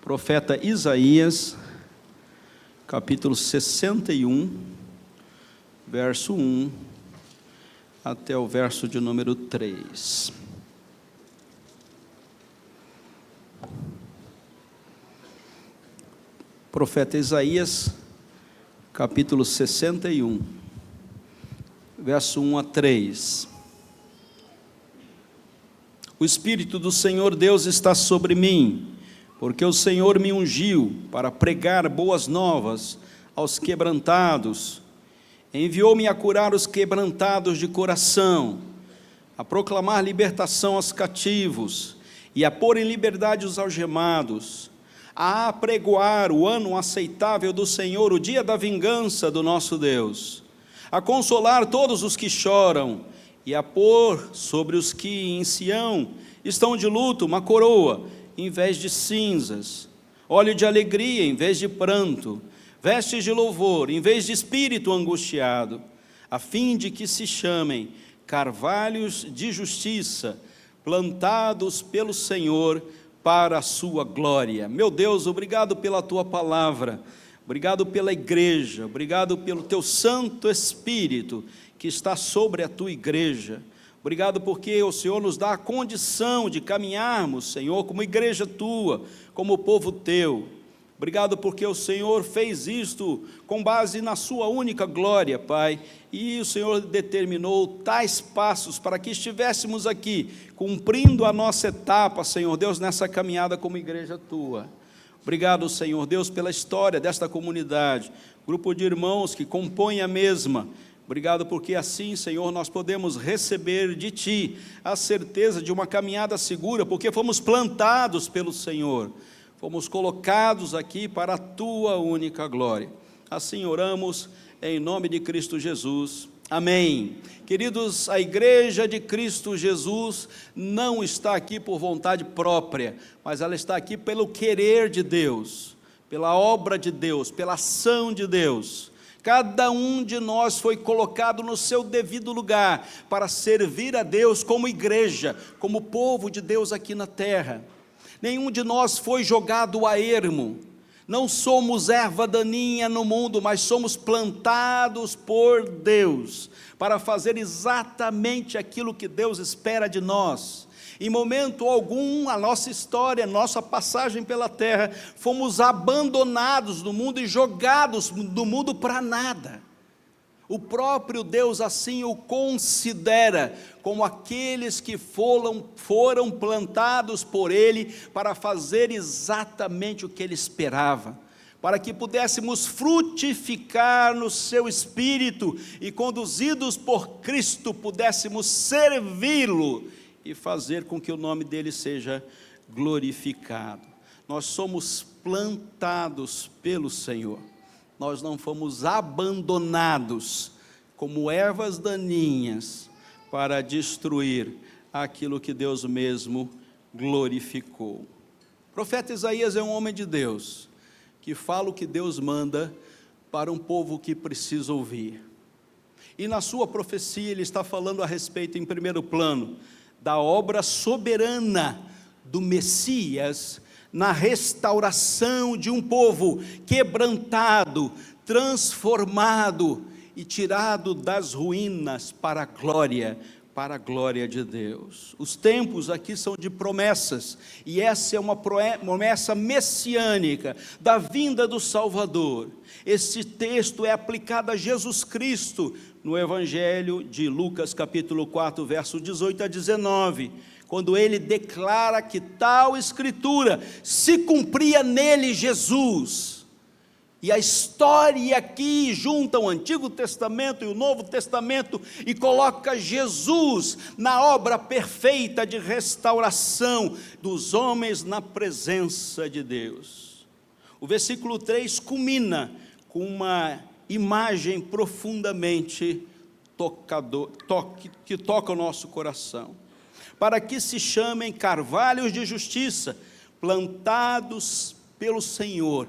Profeta Isaías, capítulo 61, verso 1 até o verso de número 3. Profeta Isaías, capítulo 61, verso 1 a 3. O Espírito do Senhor Deus está sobre mim, porque o Senhor me ungiu para pregar boas novas aos quebrantados. Enviou-me a curar os quebrantados de coração, a proclamar libertação aos cativos e a pôr em liberdade os algemados, a apregoar o ano aceitável do Senhor, o dia da vingança do nosso Deus, a consolar todos os que choram e a pôr sobre os que em Sião estão de luto uma coroa em vez de cinzas, óleo de alegria em vez de pranto, vestes de louvor em vez de espírito angustiado, a fim de que se chamem carvalhos de justiça, plantados pelo Senhor para a sua glória. Meu Deus, obrigado pela tua palavra, obrigado pela igreja, obrigado pelo teu Santo Espírito que está sobre a tua igreja. Obrigado porque o Senhor nos dá a condição de caminharmos, Senhor, como igreja tua, como povo teu. Obrigado porque o Senhor fez isto com base na sua única glória, Pai, e o Senhor determinou tais passos para que estivéssemos aqui, cumprindo a nossa etapa, Senhor Deus, nessa caminhada como igreja tua. Obrigado, Senhor Deus, pela história desta comunidade, grupo de irmãos que compõem a mesma. Obrigado porque assim, Senhor, nós podemos receber de Ti a certeza de uma caminhada segura, porque fomos plantados pelo Senhor, fomos colocados aqui para a Tua única glória. Assim oramos em nome de Cristo Jesus. Amém. Queridos, a igreja de Cristo Jesus não está aqui por vontade própria, mas ela está aqui pelo querer de Deus, pela obra de Deus, pela ação de Deus. Cada um de nós foi colocado no seu devido lugar para servir a Deus como igreja, como povo de Deus aqui na terra. Nenhum de nós foi jogado a ermo. Não somos erva daninha no mundo, mas somos plantados por Deus para fazer exatamente aquilo que Deus espera de nós. Em momento algum, a nossa história, nossa passagem pela terra, fomos abandonados do mundo e jogados do mundo para nada. O próprio Deus assim o considera como aqueles que foram plantados por Ele para fazer exatamente o que Ele esperava, para que pudéssemos frutificar no seu Espírito e conduzidos por Cristo pudéssemos servi-lo e fazer com que o nome dele seja glorificado. Nós somos plantados pelo Senhor, nós não fomos abandonados como ervas daninhas para destruir aquilo que Deus mesmo glorificou. O profeta Isaías é um homem de Deus, que fala o que Deus manda para um povo que precisa ouvir. E na sua profecia ele está falando a respeito, em primeiro plano, da obra soberana do Messias, na restauração de um povo quebrantado, transformado e tirado das ruínas para a glória de Deus. Os tempos aqui são de promessas, e essa é uma promessa messiânica, da vinda do Salvador. Esse texto é aplicado a Jesus Cristo, no Evangelho de Lucas, capítulo 4, verso 18 a 19, quando ele declara que tal escritura se cumpria nele, Jesus. E a história aqui junta o Antigo Testamento e o Novo Testamento e coloca Jesus na obra perfeita de restauração dos homens na presença de Deus. O versículo 3 culmina com uma imagem profundamente que toca o nosso coração. Para que se chamem carvalhos de justiça, plantados pelo Senhor,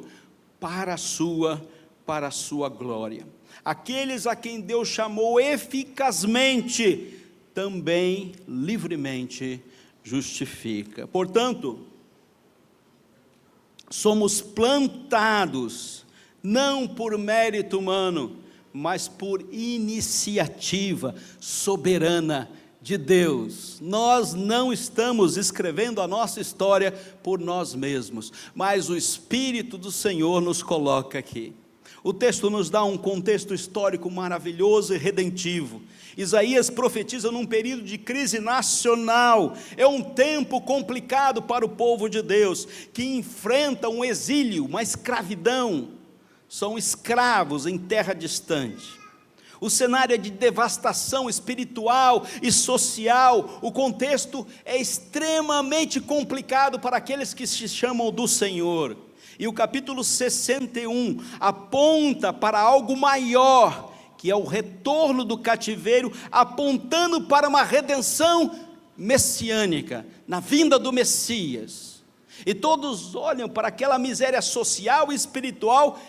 para a sua glória. Aqueles a quem Deus chamou eficazmente, também livremente justifica. Portanto, somos plantados, não por mérito humano, mas por iniciativa soberana de Deus. Nós não estamos escrevendo a nossa história por nós mesmos, mas o Espírito do Senhor nos coloca aqui. O texto nos dá um contexto histórico maravilhoso e redentivo. Isaías profetiza num período de crise nacional. É um tempo complicado para o povo de Deus, que enfrenta um exílio, uma escravidão. São escravos em terra distante. O cenário é de devastação espiritual e social. O contexto é extremamente complicado para aqueles que se chamam do Senhor. E o capítulo 61 aponta para algo maior, que é o retorno do cativeiro, apontando para uma redenção messiânica, na vinda do Messias. E todos olham para aquela miséria social e espiritual,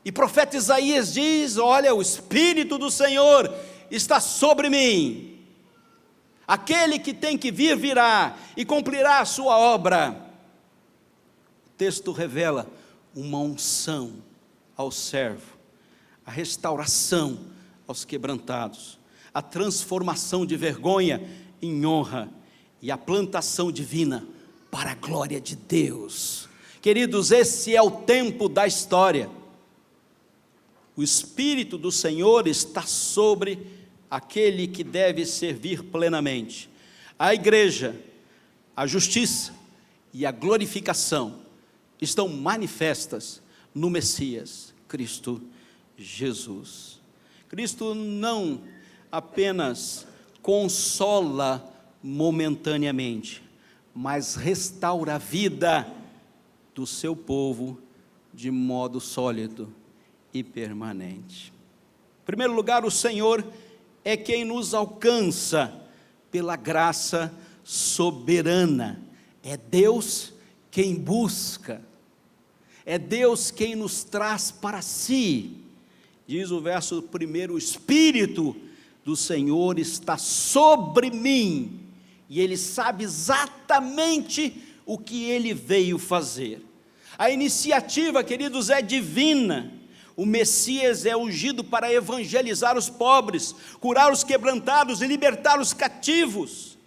e o profeta Isaías diz: olha, o Espírito do Senhor está sobre mim, aquele que tem que vir, virá, e cumprirá a sua obra. O texto revela uma unção ao servo, a restauração aos quebrantados, a transformação de vergonha em honra, e a plantação divina para a glória de Deus. Queridos, esse é o tempo da história. O Espírito do Senhor está sobre aquele que deve servir plenamente. A igreja, a justiça e a glorificação estão manifestas no Messias, Cristo Jesus. Cristo não apenas consola momentaneamente, mas restaura a vida do seu povo de modo sólido e permanente. Em primeiro lugar, o Senhor é quem nos alcança pela graça soberana. É Deus quem busca, é Deus quem nos traz para si. Diz o verso 1: o Espírito do Senhor está sobre mim, e Ele sabe exatamente o que Ele veio fazer. A iniciativa, queridos, é divina. O Messias é ungido para evangelizar os pobres, curar os quebrantados e libertar os cativos.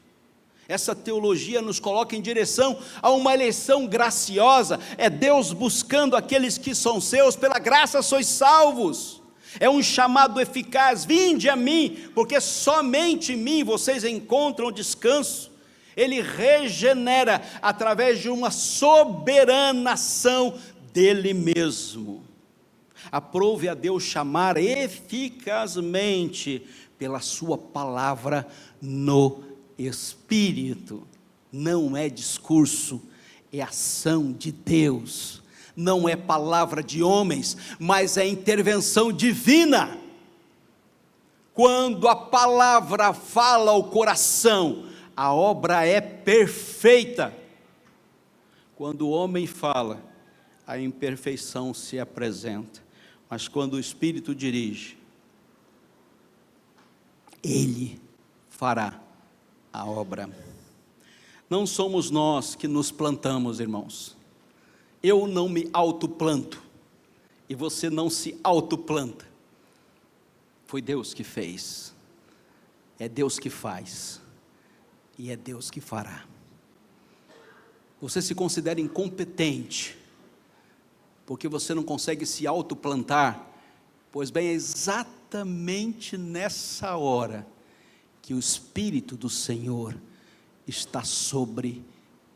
Essa teologia nos coloca em direção a uma eleição graciosa. É Deus buscando aqueles que são seus. Pela graça sois salvos. É um chamado eficaz: vinde a mim, porque somente em mim vocês encontram descanso. Ele regenera através de uma soberana ação dele mesmo. Aprove a Deus chamar eficazmente pela sua palavra no Espírito. Não é discurso, é ação de Deus. Não é palavra de homens, mas é intervenção divina. Quando a palavra fala ao coração, a obra é perfeita. Quando o homem fala, a imperfeição se apresenta. Mas quando o Espírito dirige, Ele fará a obra. Não somos nós que nos plantamos, irmãos. Eu não me autoplanto, e você não se autoplanta. Foi Deus que fez, é Deus que faz, e é Deus que fará. Você se considera incompetente, porque você não consegue se autoplantar? Pois bem, é exatamente nessa hora que o Espírito do Senhor está sobre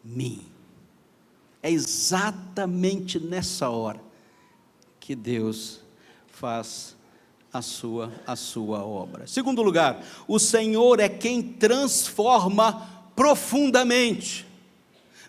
mim. É exatamente nessa hora que Deus faz a sua obra. Segundo lugar, o Senhor é quem transforma profundamente.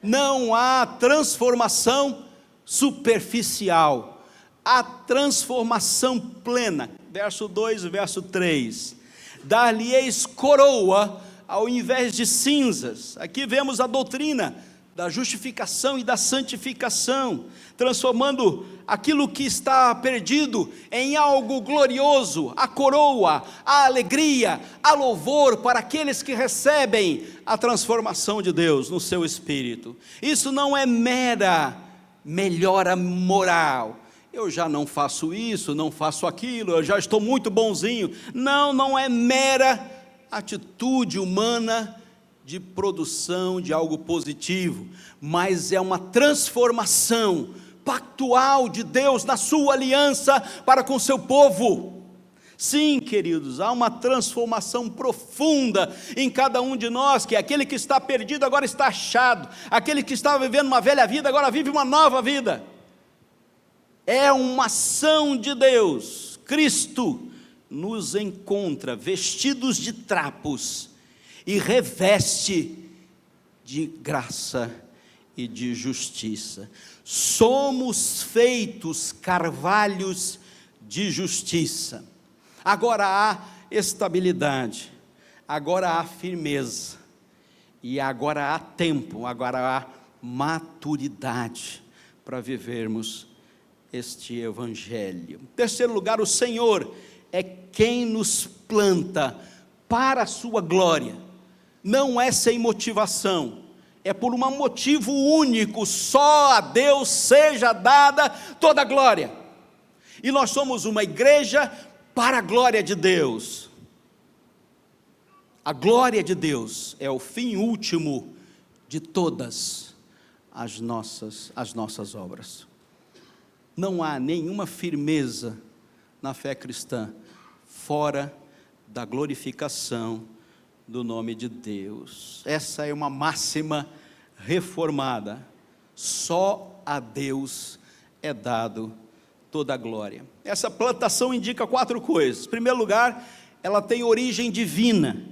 Não há transformação superficial, há transformação plena. Verso 2 e verso 3: dar-lhe-eis coroa ao invés de cinzas. Aqui vemos a doutrina da justificação e da santificação, transformando aquilo que está perdido em algo glorioso, a coroa, a alegria, a louvor para aqueles que recebem a transformação de Deus no seu espírito. Isso não é mera melhora moral. Eu já não faço isso, não faço aquilo, eu já estou muito bonzinho. Não, não é mera atitude humana de produção de algo positivo, mas é uma transformação pactual de Deus na sua aliança para com seu povo. Sim, queridos, há uma transformação profunda em cada um de nós, que aquele que está perdido agora está achado, aquele que estava vivendo uma velha vida agora vive uma nova vida. É uma ação de Deus. Cristo nos encontra vestidos de trapos e reveste de graça e de justiça. Somos feitos carvalhos de justiça. Agora há estabilidade, agora há firmeza, e agora há tempo, agora há maturidade para vivermos este evangelho. Em terceiro lugar, o Senhor é quem nos planta para a sua glória. Não é sem motivação, é por um motivo único: só a Deus seja dada toda a glória. E nós somos uma igreja para a glória de Deus. A glória de Deus é o fim último de todas as nossas obras. Não há nenhuma firmeza na fé cristã fora da glorificação do nome de Deus. Essa é uma máxima reformada. Só a Deus é dado toda a glória. Essa plantação indica 4 coisas. Em primeiro lugar, ela tem origem divina.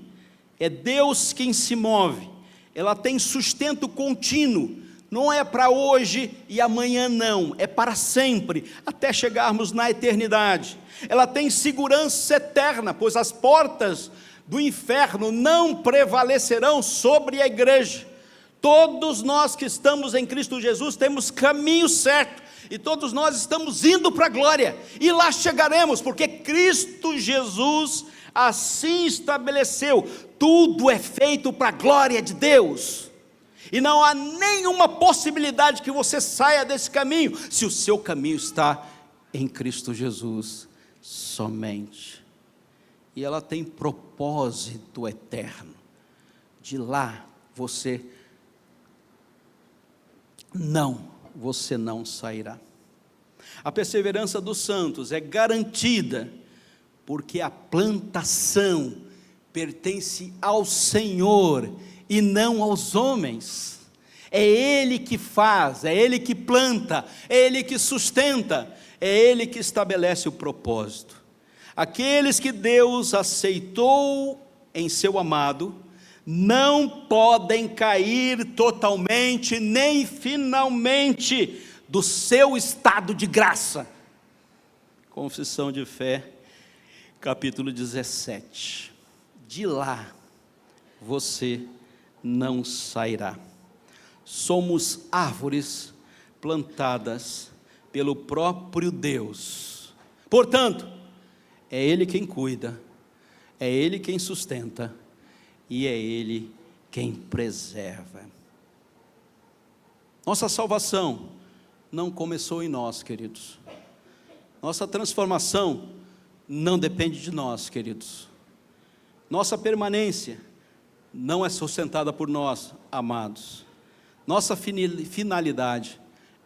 É Deus quem se move. Ela tem sustento contínuo. Não é para hoje e amanhã não, é para sempre, até chegarmos na eternidade. Ela tem segurança eterna, pois as portas do inferno não prevalecerão sobre a igreja. Todos nós que estamos em Cristo Jesus temos caminho certo, e todos nós estamos indo para a glória, e lá chegaremos, porque Cristo Jesus assim estabeleceu. Tudo é feito para a glória de Deus, e não há nenhuma possibilidade que você saia desse caminho, se o seu caminho está em Cristo Jesus somente. E ela tem propósito eterno. De lá você não sairá. A perseverança dos santos é garantida, porque a plantação pertence ao Senhor e não aos homens. É Ele que faz, é Ele que planta, é Ele que sustenta, é Ele que estabelece o propósito. Aqueles que Deus aceitou em seu amado, não podem cair totalmente, nem finalmente, do seu estado de graça. Confissão de Fé, capítulo 17. De lá, você não sairá. Somos árvores plantadas pelo próprio Deus. Portanto, é Ele quem cuida, é Ele quem sustenta, e é Ele quem preserva. Nossa salvação não começou em nós, queridos. Nossa transformação não depende de nós, queridos. Nossa permanência não é sustentada por nós, amados. Nossa finalidade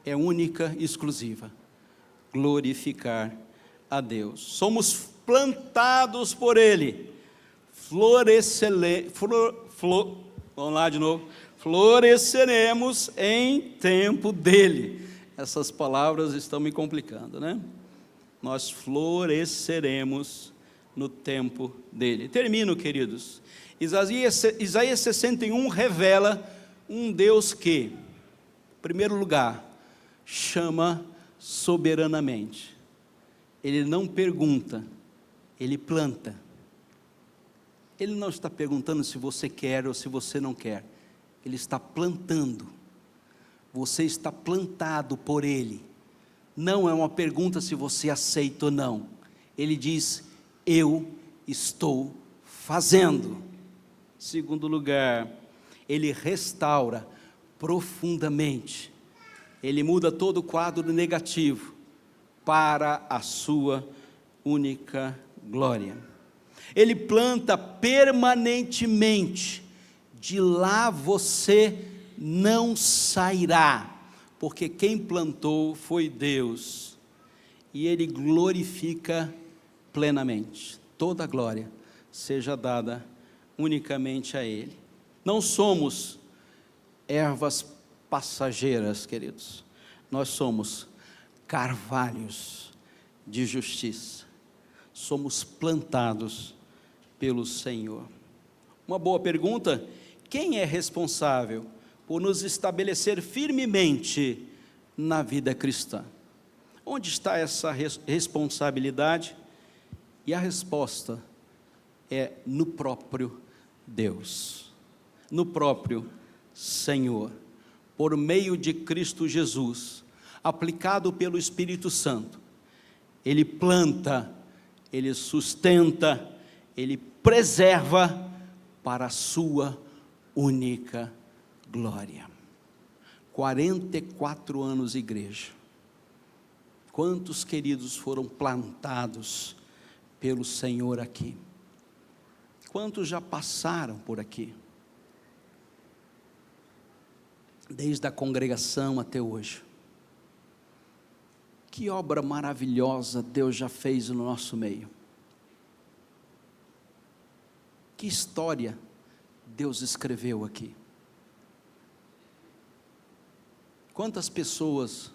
é única e exclusiva: glorificar a Deus. Somos plantados por Ele, vamos lá de novo, floresceremos em tempo dEle. Essas palavras estão me complicando, né? Nós floresceremos no tempo dEle. Termino, queridos. Isaías 61 revela um Deus que, em primeiro lugar, chama soberanamente. Ele não pergunta, Ele planta. Ele não está perguntando se você quer ou se você não quer. Ele está plantando. Você está plantado por Ele. Não é uma pergunta se você aceita ou não. Ele diz: eu estou fazendo. Segundo lugar, Ele restaura profundamente Ele muda todo o quadro negativo para a sua única glória. Ele planta permanentemente, de lá você não sairá, porque quem plantou foi Deus, e Ele glorifica plenamente. Toda a glória seja dada unicamente a Ele. Não somos ervas passageiras, queridos, nós somos carvalhos de justiça, somos plantados pelo Senhor. Uma boa pergunta: quem é responsável por nos estabelecer firmemente na vida cristã? Onde está essa responsabilidade? E a resposta é no próprio Deus, no próprio Senhor, por meio de Cristo Jesus, aplicado pelo Espírito Santo. Ele planta, Ele sustenta, Ele preserva para a sua única glória. 44 anos de igreja. Quantos queridos foram plantados pelo Senhor aqui? Quantos já passaram por aqui? Desde a congregação até hoje. Que obra maravilhosa Deus já fez no nosso meio. Que história Deus escreveu aqui. Quantas pessoas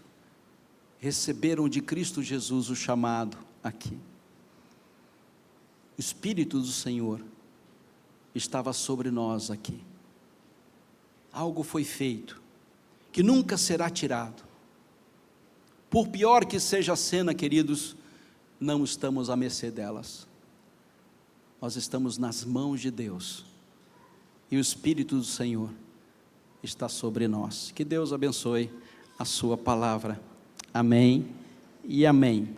receberam de Cristo Jesus o chamado aqui. O Espírito do Senhor estava sobre nós aqui. Algo foi feito, que nunca será tirado. Por pior que seja a cena, queridos, não estamos à mercê delas. Nós estamos nas mãos de Deus. E o Espírito do Senhor está sobre nós. Que Deus abençoe a sua palavra. Amém e amém.